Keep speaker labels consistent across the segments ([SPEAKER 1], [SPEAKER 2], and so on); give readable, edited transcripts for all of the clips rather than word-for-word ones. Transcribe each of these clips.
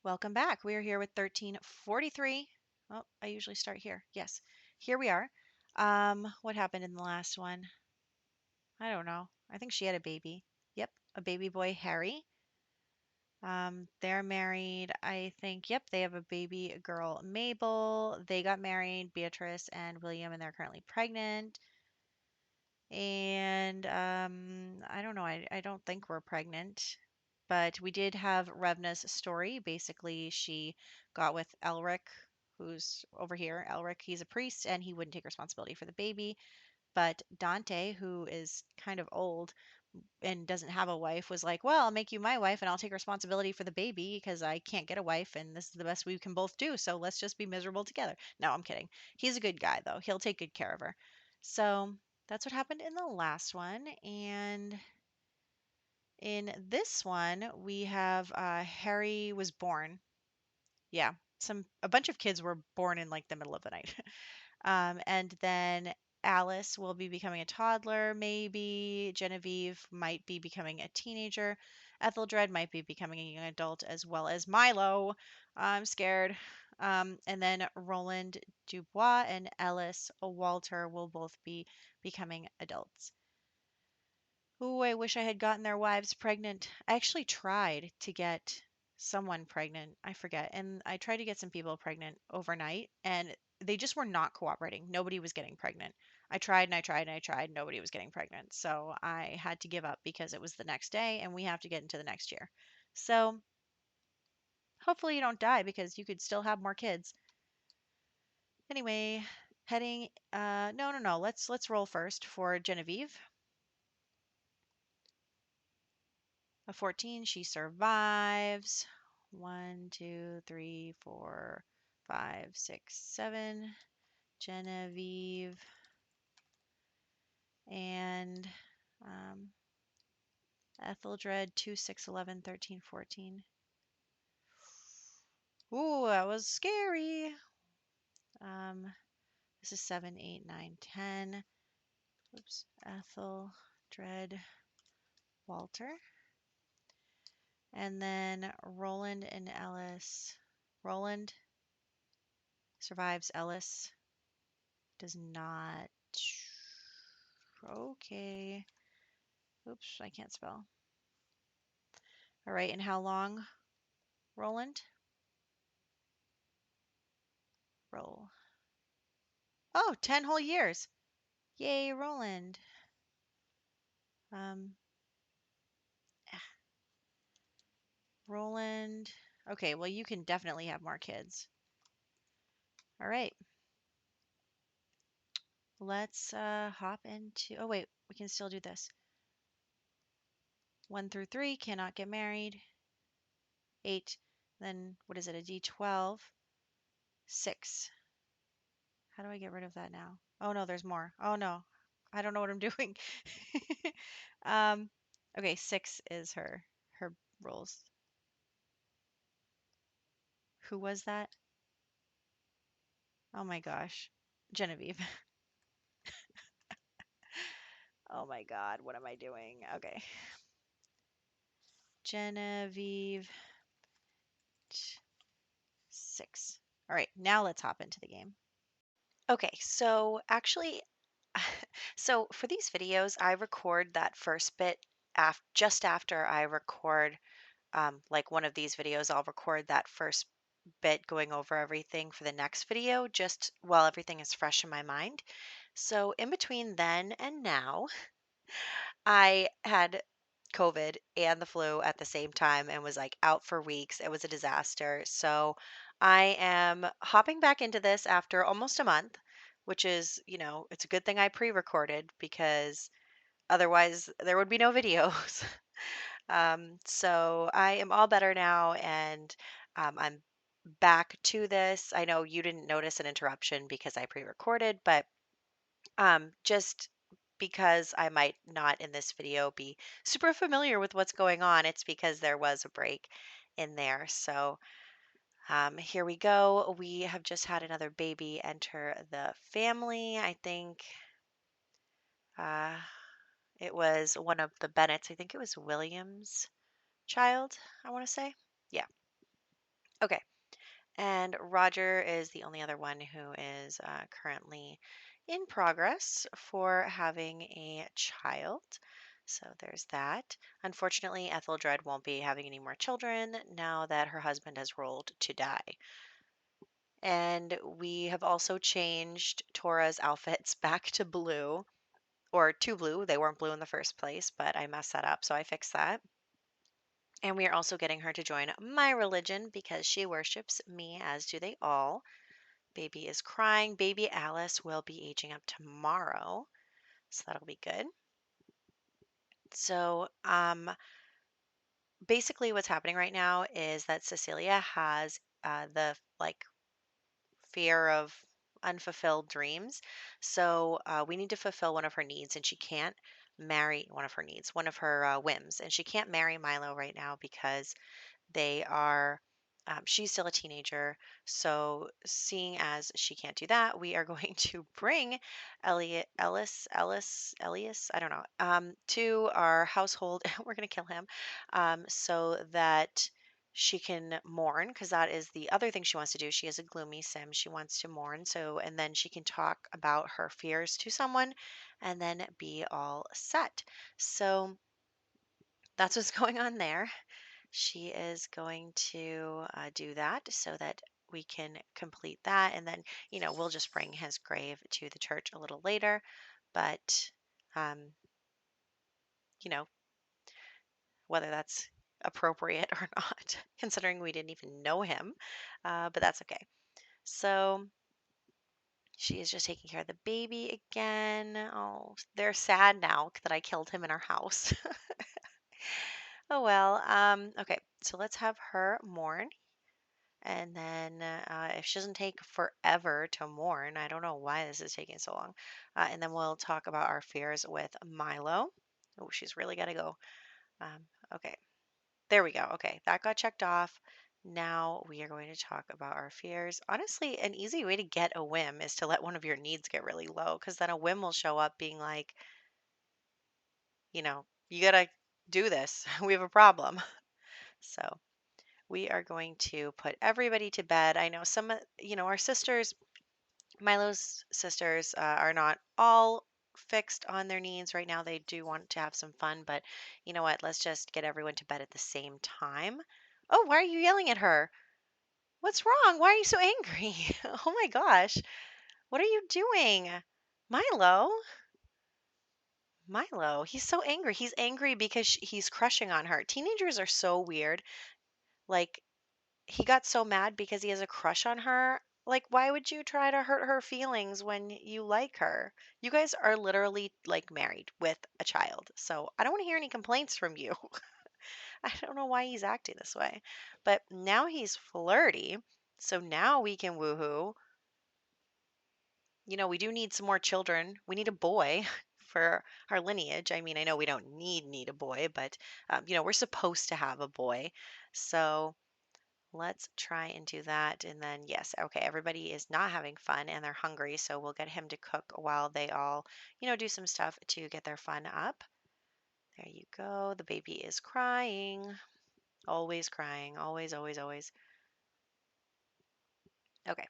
[SPEAKER 1] Welcome back. We are here with 1343. Oh, I usually start here. Yes, here we are. What happened in the last one? I don't know. I think she had a baby. Yep, a baby boy, Harry. They're married. I think, yep, they have a baby girl, Mabel. They got married, Beatrice and William, and they're currently pregnant. And I don't know. I don't think we're pregnant. But we did have Revna's story. Basically, she got with Elric, who's over here. Elric, he's a priest, and he wouldn't take responsibility for the baby. But Dante, who is kind of old and doesn't have a wife, was like, well, I'll make you my wife and I'll take responsibility for the baby because I can't get a wife and this is the best we can both do. So let's just be miserable together. No, I'm kidding. He's a good guy, though. He'll take good care of her. So that's what happened in the last one. And in this one, we have Harry was born. Yeah, a bunch of kids were born in like the middle of the night. And then Alice will be becoming a toddler, maybe. Genevieve might be becoming a teenager. Ethelred might be becoming a young adult, as well as Milo. I'm scared. And then Roland Dubois and Ellis Walter will both be becoming adults. Ooh, I wish I had gotten their wives pregnant. I actually tried to get someone pregnant. I forget. And I tried to get some people pregnant overnight, and they just were not cooperating. Nobody was getting pregnant. I tried and I tried and I tried. Nobody was getting pregnant. So I had to give up because it was the next day and we have to get into the next year. So hopefully you don't die because you could still have more kids. Anyway, heading no. Let's roll first for Genevieve. A 14, she survives. 1, 2, 3, 4, 5, 6, 7. Genevieve. And um, Ethelred, 2, 6, 11, 13, 14. Ooh, that was scary. Um, this is 7, 8, 9, 10. Oops. Ethelred, Walter. And then Roland and Ellis. Roland survives. Ellis does not. Okay. Oops, I can't spell. All right, and how long, Roland? Roll. Oh, 10 whole years. Yay, Roland. Um, Roland. Okay, well, you can definitely have more kids. All right. Let's hop into. Oh, wait, we can still do this. 1 through 3 cannot get married. 8. Then what is it? A D12. 6. How do I get rid of that now? Oh no, there's more. Oh no, I don't know what I'm doing. um, okay, 6 is her rules. Who was that? Oh my gosh, Genevieve. Oh my God, what am I doing? Okay, Genevieve 6. All right, now let's hop into the game. Okay, so actually, so for these videos, I record that first bit just after I record like one of these videos, I'll record that first bit going over everything for the next video, just while everything is fresh in my mind. So in between then and now, I had COVID and the flu at the same time and was like out for weeks. It was a disaster. So I am hopping back into this after almost a month, which is, it's a good thing I pre-recorded because otherwise there would be no videos. So I am all better now and I'm back to this. I know you didn't notice an interruption because I pre-recorded, but just because I might not in this video be super familiar with what's going on, it's because there was a break in there. So here we go. We have just had another baby enter the family. I think uh, it was one of the Bennetts. I think it was William's child, I want to say. Yeah. Okay. And Roger is the only other one who is currently in progress for having a child. So there's that. Unfortunately, Etheldred won't be having any more children now that her husband has rolled to die. And we have also changed Tora's outfits back to blue, or to blue. They weren't blue in the first place, but I messed that up, so I fixed that. And we are also getting her to join my religion because she worships me, as do they all. Baby is crying. Baby Alice will be aging up tomorrow, so that'll be good. So, basically, what's happening right now is that Cecilia has the like fear of unfulfilled dreams. So, we need to fulfill one of her needs, and she can't marry one of her needs, one of her whims, and she can't marry Milo right now because they are, she's still a teenager. So, seeing as she can't do that, we are going to bring Elias, I don't know, to our household. We're going to kill him so that she can mourn, because that is the other thing she wants to do. She is a gloomy sim. She wants to mourn. So, and then she can talk about her fears to someone and then be all set. So, that's what's going on there. She is going to do that so that we can complete that. And then, we'll just bring his grave to the church a little later. But, um, you know, whether that's appropriate or not, considering we didn't even know him. But that's okay. So she is just taking care of the baby again. Oh, they're sad now that I killed him in our house. Oh well. Okay, so let's have her mourn. And then if she doesn't take forever to mourn, I don't know why this is taking so long. And then we'll talk about our fears with Milo. Oh, she's really got to go. Um, okay, there we go. Okay, that got checked off. Now we are going to talk about our fears. Honestly, an easy way to get a whim is to let one of your needs get really low, because then a whim will show up being like, you got to do this. We have a problem. So we are going to put everybody to bed. I know our sisters, Milo's sisters, are not all fixed on their needs right now. They do want to have some fun, but you know what? Let's just get everyone to bed at the same time. Oh, why are you yelling at her? What's wrong? Why are you so angry? Oh my gosh. What are you doing? Milo? Milo, he's so angry. He's angry because he's crushing on her. Teenagers are so weird. Like, he got so mad because he has a crush on her. Like, why would you try to hurt her feelings when you like her? You guys are literally like married with a child. So I don't want to hear any complaints from you. I don't know why he's acting this way. But now he's flirty. So now we can woohoo. We do need some more children. We need a boy for our lineage. I mean, I know we don't need a boy, but we're supposed to have a boy. So let's try and do that. And then, yes, okay, everybody is not having fun and they're hungry. So we'll get him to cook while they all, do some stuff to get their fun up. There you go. The baby is crying. Always crying. Always, always, always. Okay.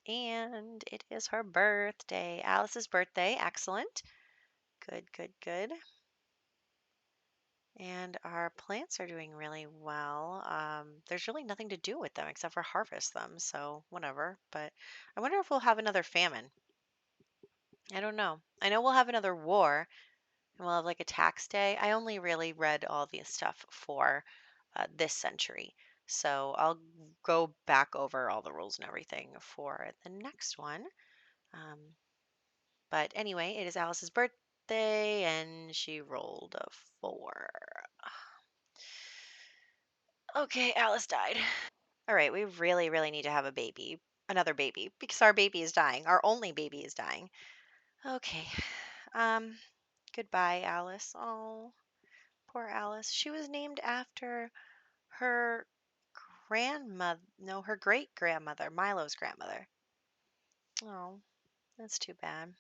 [SPEAKER 1] And it is her birthday. Alice's birthday. Excellent. Good, good, good. And our plants are doing really well. There's really nothing to do with them except for harvest them, so whatever. But I wonder if we'll have another famine. I don't know. I know we'll have another war and we'll have like a tax day. I only really read all the stuff for this century. So I'll go back over all the rules and everything for the next one. Um, but anyway, it is Alice's birthday and she rolled a 4. Okay, Alice died. All right, we really, really need to have a baby, another baby, because our baby is dying. Our only baby is dying. Okay. Um, Goodbye, Alice. Oh, poor Alice. She was named after her grandmother, no, her great grandmother, Milo's grandmother. Oh, that's too bad.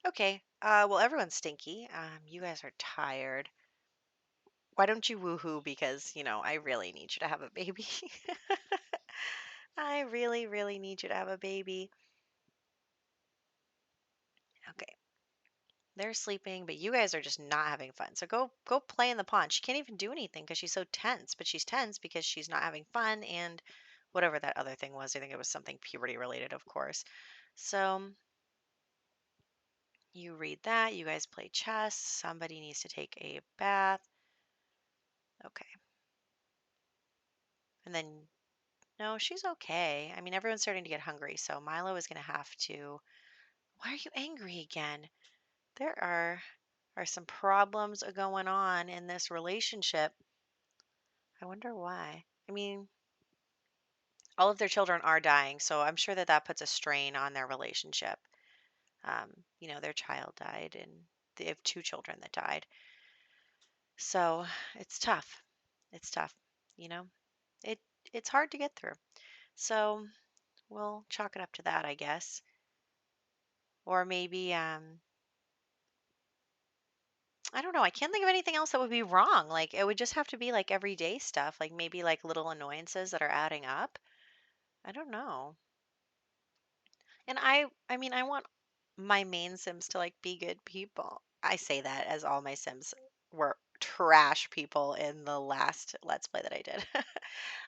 [SPEAKER 1] Okay. Well, everyone's stinky. You guys are tired. Why don't you woohoo? Because, I really need you to have a baby. I really, really need you to have a baby. Okay. They're sleeping, but you guys are just not having fun. So go play in the pond. She can't even do anything because she's so tense, but she's tense because she's not having fun and whatever that other thing was. I think it was something puberty related, of course. So you read that. You guys play chess. Somebody needs to take a bath. Okay. And then, no, she's okay. I mean, everyone's starting to get hungry. So Milo is going to have to. Why are you angry again? There are some problems going on in this relationship. I wonder why. I mean, all of their children are dying, so I'm sure that that puts a strain on their relationship. Their child died, and they have two children that died. So it's tough. It's tough. You know, it it's hard to get through. So we'll chalk it up to that, I guess. Or maybe I don't know. I can't think of anything else that would be wrong. Like it would just have to be like everyday stuff, like maybe like little annoyances that are adding up. I don't know. And I mean, I want my main Sims to like be good people. I say that as all my Sims were trash people in the last Let's Play that I did.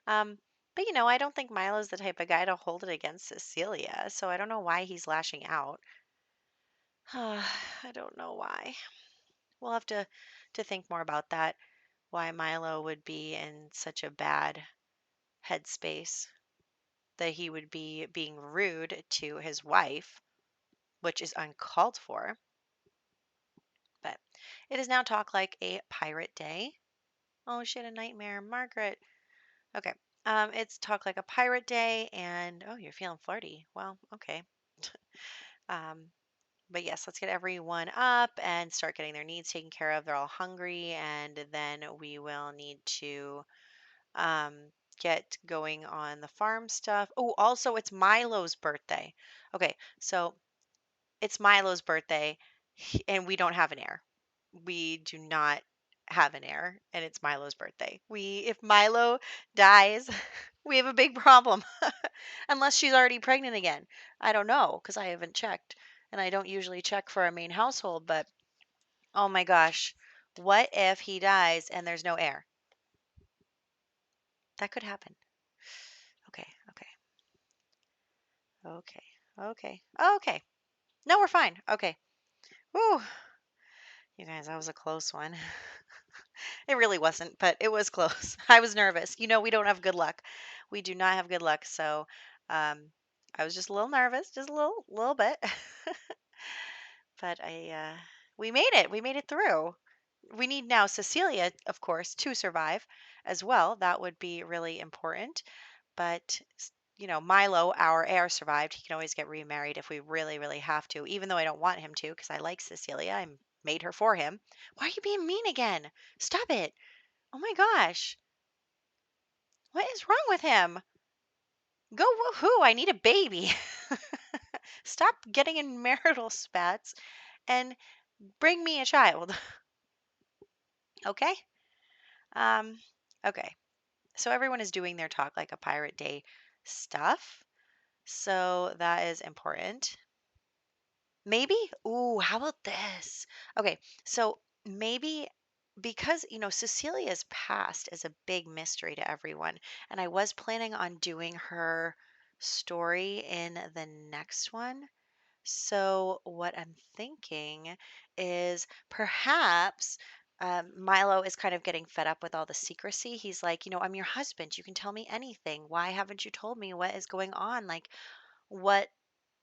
[SPEAKER 1] um, but I don't think Milo's the type of guy to hold it against Cecilia, so I don't know why he's lashing out. I don't know why. We'll have to think more about that. Why Milo would be in such a bad headspace, that he would be being rude to his wife, which is uncalled for. But it is now Talk Like a Pirate Day. Oh, she had a nightmare. Margaret. Okay. It's Talk Like a Pirate Day, and oh, you're feeling flirty. Well, okay. Um, but yes, let's get everyone up and start getting their needs taken care of. They're all hungry, and then we will need to um, get going on the farm stuff. Oh, also, it's Milo's birthday. Okay, so it's Milo's birthday, and we don't have an heir. We do not have an heir, and it's Milo's birthday. If Milo dies, we have a big problem. Unless she's already pregnant again. I don't know because I haven't checked, and I don't usually check for our main household, but oh my gosh, what if he dies and there's no heir? That could happen. Okay, okay, okay, okay, okay. No, we're fine. Okay. Whew. You guys, that was a close one. It really wasn't, but it was close. I was nervous. We don't have good luck. We do not have good luck. So, um, I was just a little nervous, just a little bit. But we made it. We made it through. We need now Cecilia, of course, to survive as well. That would be really important. But, Milo, our heir, survived. He can always get remarried if we really, really have to, even though I don't want him to because I like Cecilia. I made her for him. Why are you being mean again? Stop it. Oh my gosh. What is wrong with him? Go woohoo. I need a baby. Stop getting in marital spats and bring me a child. Okay? Um, okay. So everyone is doing their Talk Like a Pirate Day stuff. So that is important. Maybe? Ooh, how about this? Okay, so maybe because, Cecilia's past is a big mystery to everyone, and I was planning on doing her story in the next one. So what I'm thinking is perhaps Milo is kind of getting fed up with all the secrecy. He's like, I'm your husband. You can tell me anything. Why haven't you told me what is going on? Like, what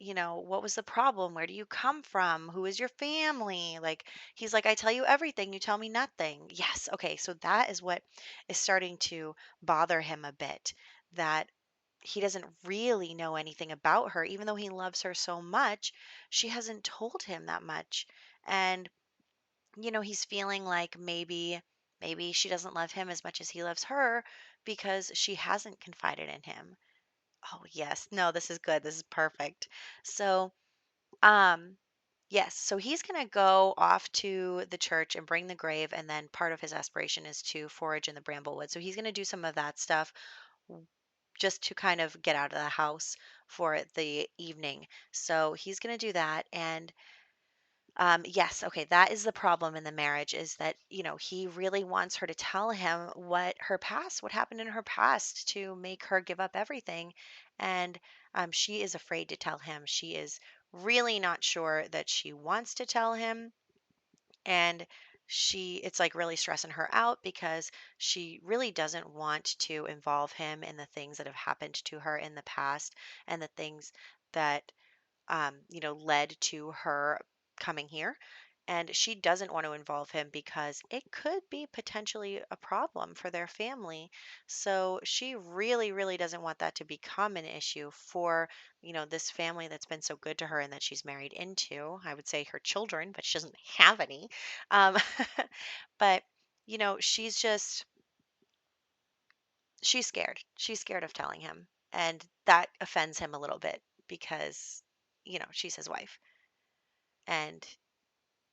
[SPEAKER 1] what was the problem? Where do you come from? Who is your family? Like, he's like, I tell you everything, you tell me nothing. Yes, okay, so that is what is starting to bother him a bit, that he doesn't really know anything about her, even though he loves her so much. She hasn't told him that much. And he's feeling like maybe she doesn't love him as much as he loves her because she hasn't confided in him. Oh, yes. No, this is good. This is perfect. So, um, Yes, so he's going to go off to the church and bring the grave, and then part of his aspiration is to forage in the bramblewood. So he's going to do some of that stuff just to kind of get out of the house for the evening. So he's going to do that. And yes, okay, that is the problem in the marriage is that, he really wants her to tell him what happened in her past to make her give up everything. And she is afraid to tell him. She is really not sure that she wants to tell him, and it's like really stressing her out because she really doesn't want to involve him in the things that have happened to her in the past and the things that led to her coming here. And she doesn't want to involve him because it could be potentially a problem for their family. So she really, really doesn't want that to become an issue for, this family that's been so good to her and that she's married into. I would say her children, but she doesn't have any. Um, but, she's just, she's scared. She's scared of telling him. And that offends him a little bit because, she's his wife. And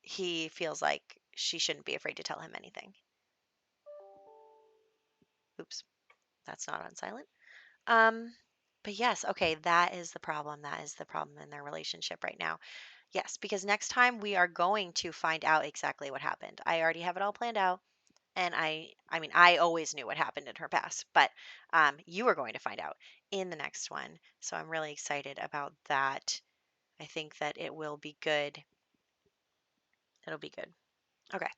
[SPEAKER 1] he feels like she shouldn't be afraid to tell him anything. Oops, that's not on silent. Um, but yes, okay, that is the problem. That is the problem in their relationship right now. Yes, because next time we are going to find out exactly what happened. I already have it all planned out, and I mean, I always knew what happened in her past, but you are going to find out in the next one. So I'm really excited about that. I think that it will be good. It'll be good. Okay.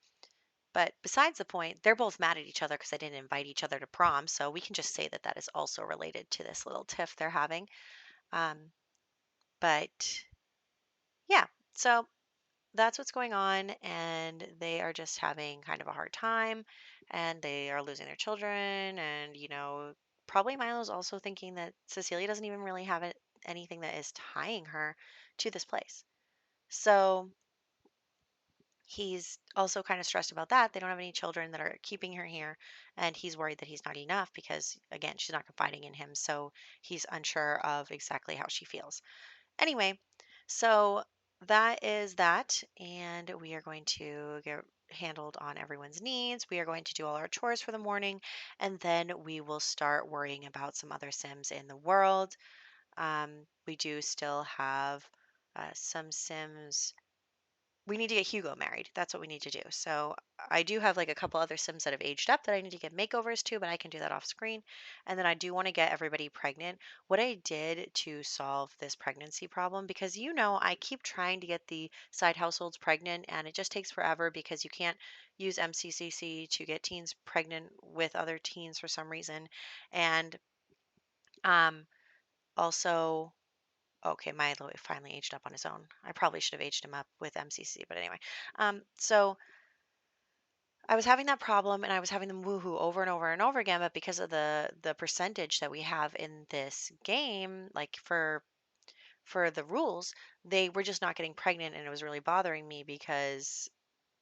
[SPEAKER 1] But besides the point, they're both mad at each other because they didn't invite each other to prom. So we can just say that that is also related to this little tiff they're having. Um, but yeah, so that's what's going on. And they are just having kind of a hard time and they are losing their children. And, probably Milo's also thinking that Cecilia doesn't even really have anything that is tying her to this place. So he's also kind of stressed about that. They don't have any children that are keeping her here, and he's worried that he's not enough because, again, she's not confiding in him. So he's unsure of exactly how she feels. Anyway, so that is that, and we are going to get handled on everyone's needs. We are going to do all our chores for the morning, and then we will start worrying about some other Sims in the world. We do still have some Sims. We need to get Hugo married. That's what we need to do. So I do have like a couple other Sims that have aged up that I need to get makeovers to, but I can do that off screen. And then I do want to get everybody pregnant. What I did to solve this pregnancy problem, because I keep trying to get the side households pregnant and it just takes forever because you can't use MCCC to get teens pregnant with other teens for some reason. And um, also, okay, Milo finally aged up on his own. I probably should have aged him up with MCC, but anyway. So I was having that problem and I was having them woohoo over and over and over again, but because of the percentage that we have in this game, like for the rules, they were just not getting pregnant and it was really bothering me because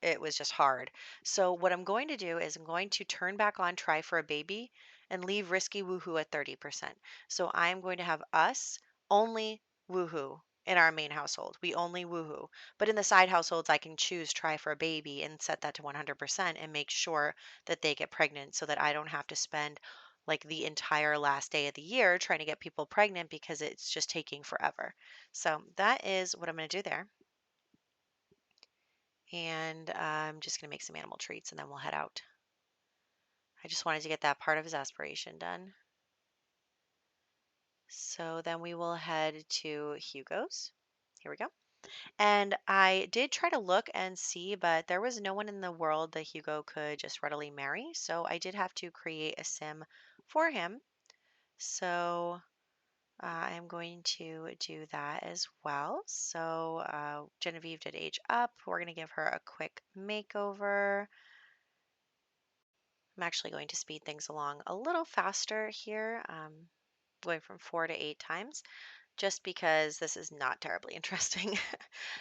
[SPEAKER 1] it was just hard. So what I'm going to do is I'm going to turn back on try for a baby and leave risky woohoo at 30%. So I'm going to have us only woohoo in our main household. We only woohoo. But in the side households, I can choose try for a baby and set that to 100% and make sure that they get pregnant so that I don't have to spend like the entire last day of the year trying to get people pregnant because it's just taking forever. So that is what I'm going to do there. And I'm just going to make some animal treats and then we'll head out. I just wanted to get that part of his aspiration done. So then we will head to Hugo's. Here we go. And I did try to look and see, but there was no one in the world that Hugo could just readily marry. So I did have to create a sim for him. So I am going to do that as well. So Genevieve did age up. We're going to give her a quick makeover. I'm actually going to speed things along a little faster here, going from 4 to 8 times, just because this is not terribly interesting.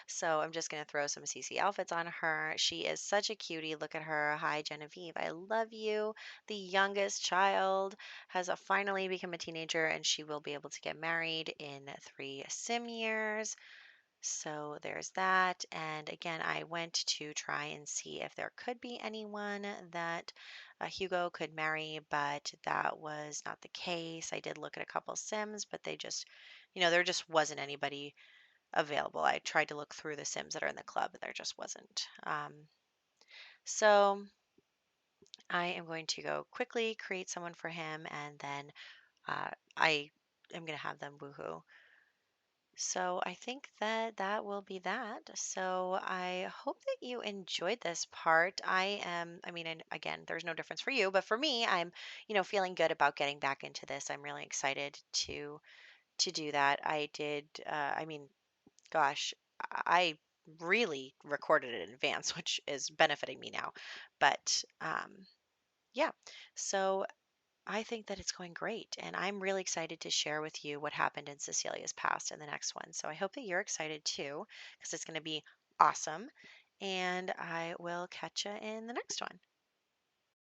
[SPEAKER 1] So I'm just going to throw some CC outfits on her. She is such a cutie. Look at her. Hi, Genevieve. I love you. The youngest child has finally become a teenager, and she will be able to get married in 3 sim years. So there's that. And again, I went to try and see if there could be anyone that Hugo could marry, but that was not the case. I did look at a couple Sims, but they just, there just wasn't anybody available. I tried to look through the Sims that are in the club, and there just wasn't. So I am going to go quickly create someone for him, and then I am going to have them woohoo. So I think that that will be that. So I hope that you enjoyed this part. I mean, and again, there's no difference for you, but for me, I'm, feeling good about getting back into this. I'm really excited to do that. I did. I mean, gosh, I really recorded it in advance, which is benefiting me now. But yeah, so I think that it's going great, and I'm really excited to share with you what happened in Cecilia's past in the next one. So I hope that you're excited too, because it's going to be awesome. And I will catch you in the next one.